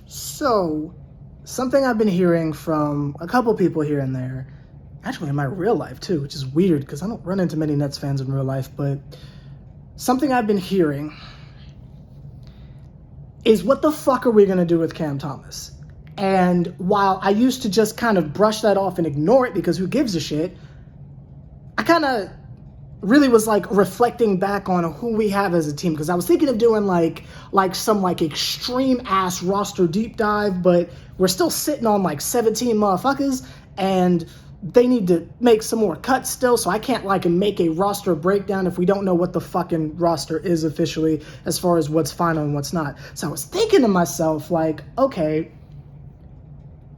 So, something I've been hearing from a couple people here and there, actually in my real life too, which is weird because I don't run into many Nets fans in real life, but something I've been hearing is, what the fuck are we going to do with Cam Thomas? And while I used to just kind of brush that off and ignore it because who gives a shit, I kind of really was like reflecting back on who we have as a team, because I was thinking of doing like some like extreme ass roster deep dive, but we're still sitting on like 17 motherfuckers and they need to make some more cuts still, so I can't like make a roster breakdown if we don't know what the fucking roster is officially as far as what's final and what's not. So I was thinking to myself, like, okay,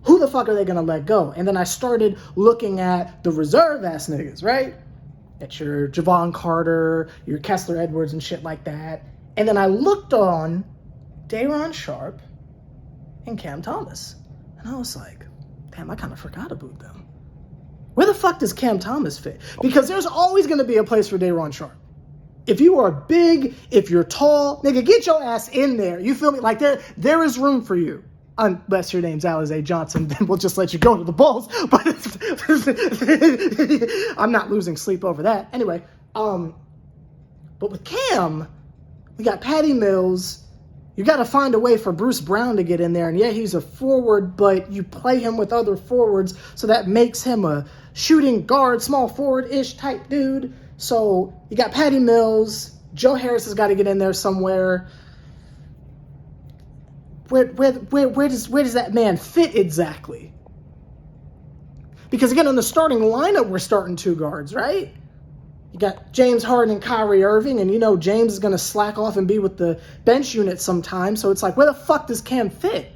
who the fuck are they gonna let go? And then I started looking at the reserve ass niggas, right? At your Javon Carter, your Kessler Edwards and shit like that. And then I looked on Day'Ron Sharpe and Cam Thomas. And I was like, damn, I kind of forgot about them. Where the fuck does Cam Thomas fit? Because there's always going to be a place for Day'Ron Sharpe. If you are big, if you're tall, nigga, get your ass in there. You feel me? Like, there is room for you. Unless your name's Alize Johnson, then we'll just let you go to the Bulls. But I'm not losing sleep over that. Anyway, but with Cam, we got Patty Mills. You got to find a way for Bruce Brown to get in there. And yeah, he's a forward, but you play him with other forwards, so that makes him a shooting guard, small forward-ish type dude. So you got Patty Mills. Joe Harris has got to get in there somewhere. Where does that man fit exactly? Because again, on the starting lineup, we're starting two guards, right? You got James Harden and Kyrie Irving, and you know James is going to slack off and be with the bench unit sometime. So it's like, where the fuck does Cam fit?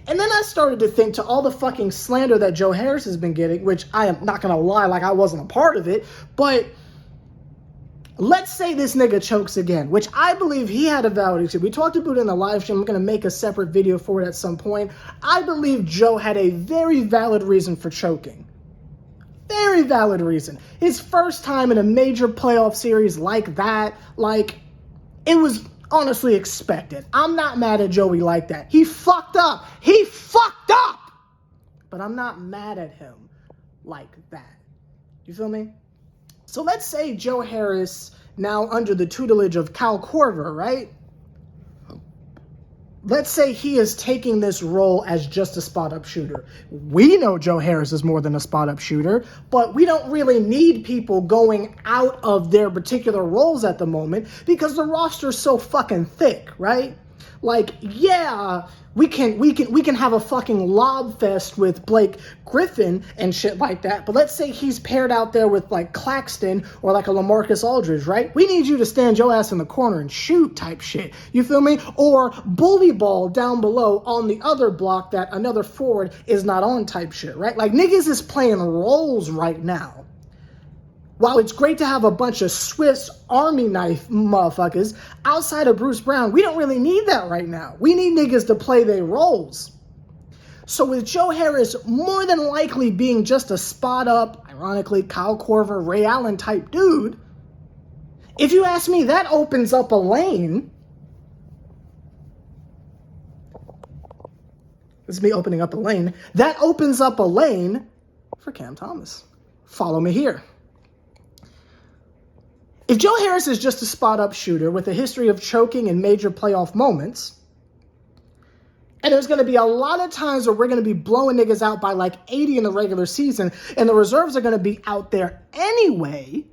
And then I started to think, to all the fucking slander that Joe Harris has been getting, which I am not going to lie, like I wasn't a part of it, but let's say this nigga chokes again, which I believe he had a valid reason. We talked about it in the live stream. I'm going to make a separate video for it at some point. I believe Joe had a very valid reason for choking. Very valid reason. His first time in a major playoff series like that, like, it was honestly expected. I'm not mad at Joey like that. He fucked up. He fucked up! But I'm not mad at him like that. You feel me? So let's say Joe Harris, now under the tutelage of Kyle Korver, right? Let's say he is taking this role as just a spot-up shooter. We know Joe Harris is more than a spot-up shooter, but we don't really need people going out of their particular roles at the moment because the roster's so fucking thick, right? Like, yeah, we can have a fucking lob fest with Blake Griffin and shit like that, but let's say he's paired out there with like Claxton or like a LaMarcus Aldridge, right? We need you to stand your ass in the corner and shoot type shit. You feel me? Or bully ball down below on the other block that another forward is not on type shit, right? Like, niggas is playing roles right now. While it's great to have a bunch of Swiss Army knife motherfuckers, outside of Bruce Brown, we don't really need that right now. We need niggas to play their roles. So with Joe Harris more than likely being just a spot-up, ironically, Kyle Korver, Ray Allen type dude, if you ask me, that opens up a lane. This is me opening up a lane. That opens up a lane for Cam Thomas. Follow me here. If Joe Harris is just a spot-up shooter with a history of choking in major playoff moments, and there's going to be a lot of times where we're going to be blowing niggas out by like 80 in the regular season, and the reserves are going to be out there anyway,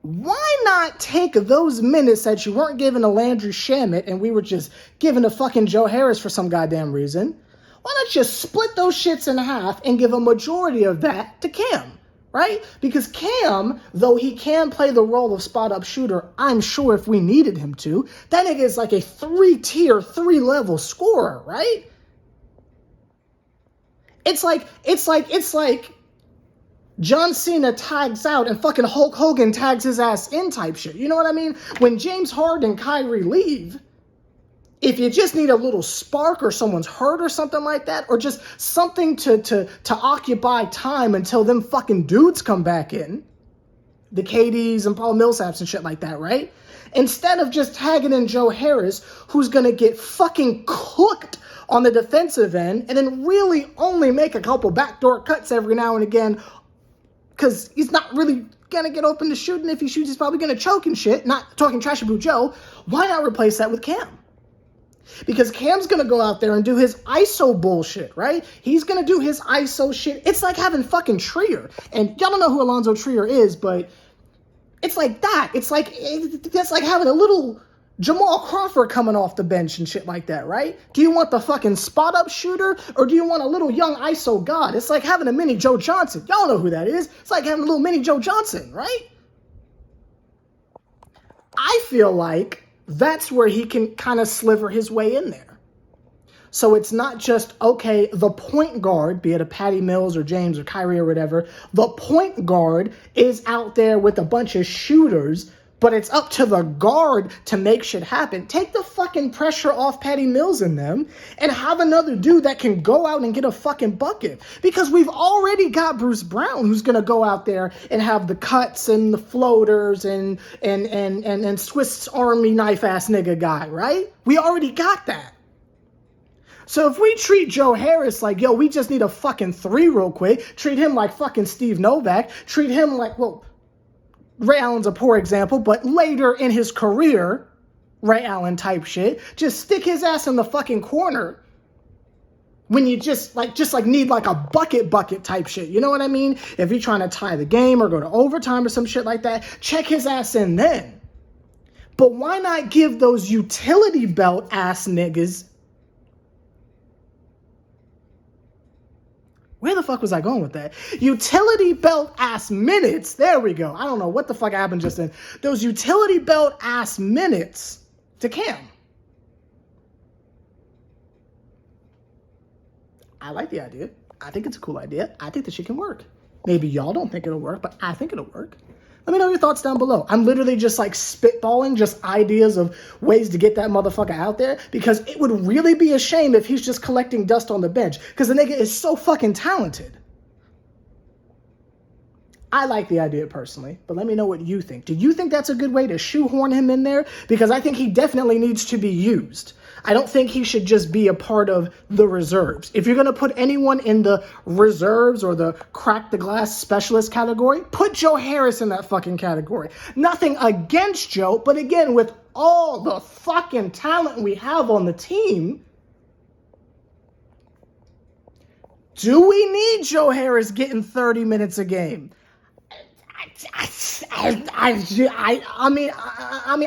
why not take those minutes that you weren't giving to Landry Shamet and we were just giving to fucking Joe Harris for some goddamn reason? Why not just split those shits in half and give a majority of that to Cam? Right? Because Cam, though he can play the role of spot-up shooter, I'm sure if we needed him to, that nigga is like a 3-tier, 3-level scorer, right? It's like John Cena tags out and fucking Hulk Hogan tags his ass in type shit. You know what I mean? When James Harden and Kyrie leave, if you just need a little spark or someone's hurt or something like that, or just something to occupy time until them fucking dudes come back in, the KDs and Paul Millsaps and shit like that, right? Instead of just tagging in Joe Harris, who's going to get fucking cooked on the defensive end, and then really only make a couple backdoor cuts every now and again, because he's not really going to get open to shoot, and if he shoots, he's probably going to choke and shit. Not talking trash about Joe. Why not replace that with Cam? Because Cam's going to go out there and do his ISO bullshit, right? He's going to do his ISO shit. It's like having fucking Trier. And y'all don't know who Alonzo Trier is, but it's like that. It's like having a little Jamal Crawford coming off the bench and shit like that, right? Do you want the fucking spot-up shooter, or do you want a little young ISO god? It's like having a mini Joe Johnson. Y'all know who that is. It's like having a little mini Joe Johnson, right? I feel like that's where he can kind of sliver his way in there. So it's not just, okay, the point guard, be it a Patty Mills or James or Kyrie or whatever, the point guard is out there with a bunch of shooters, but it's up to the guard to make shit happen. Take the fucking pressure off Patty Mills and them and have another dude that can go out and get a fucking bucket. Because we've already got Bruce Brown, who's going to go out there and have the cuts and the floaters and Swiss Army knife ass nigga guy, right? We already got that. So if we treat Joe Harris like, yo, we just need a fucking three real quick, treat him like fucking Steve Novak, treat him like, well, Ray Allen's a poor example, but later in his career, Ray Allen type shit, just stick his ass in the fucking corner when you just need like a bucket type shit. You know what I mean? If you're trying to tie the game or go to overtime or some shit like that, check his ass in then. But why not give those utility belt ass niggas... Where the fuck was I going with that? Utility belt ass minutes. There we go. I don't know what the fuck happened just then. Those utility belt ass minutes to Cam. I like the idea. I think it's a cool idea. I think the shit can work. Maybe y'all don't think it'll work, but I think it'll work. Let me know your thoughts down below. I'm literally just like spitballing just ideas of ways to get that motherfucker out there, because it would really be a shame if he's just collecting dust on the bench, because the nigga is so fucking talented. I like the idea personally, but let me know what you think. Do you think that's a good way to shoehorn him in there? Because I think he definitely needs to be used. I don't think he should just be a part of the reserves. If you're going to put anyone in the reserves or the crack the glass specialist category, put Joe Harris in that fucking category. Nothing against Joe, but again, with all the fucking talent we have on the team, do we need Joe Harris getting 30 minutes a game? I mean,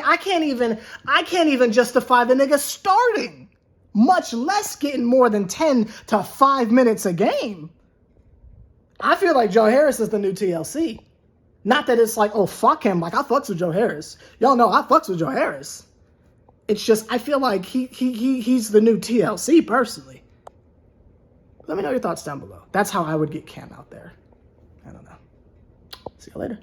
I can't even justify the nigga starting, much less getting more than 10 to 5 minutes a game. I feel like Joe Harris is the new TLC. Not that it's like, oh, fuck him. Like, I fucks with Joe Harris. Y'all know I fucks with Joe Harris. It's just, I feel like he's the new TLC, personally. Let me know your thoughts down below. That's how I would get Cam out there. I don't know. See you later.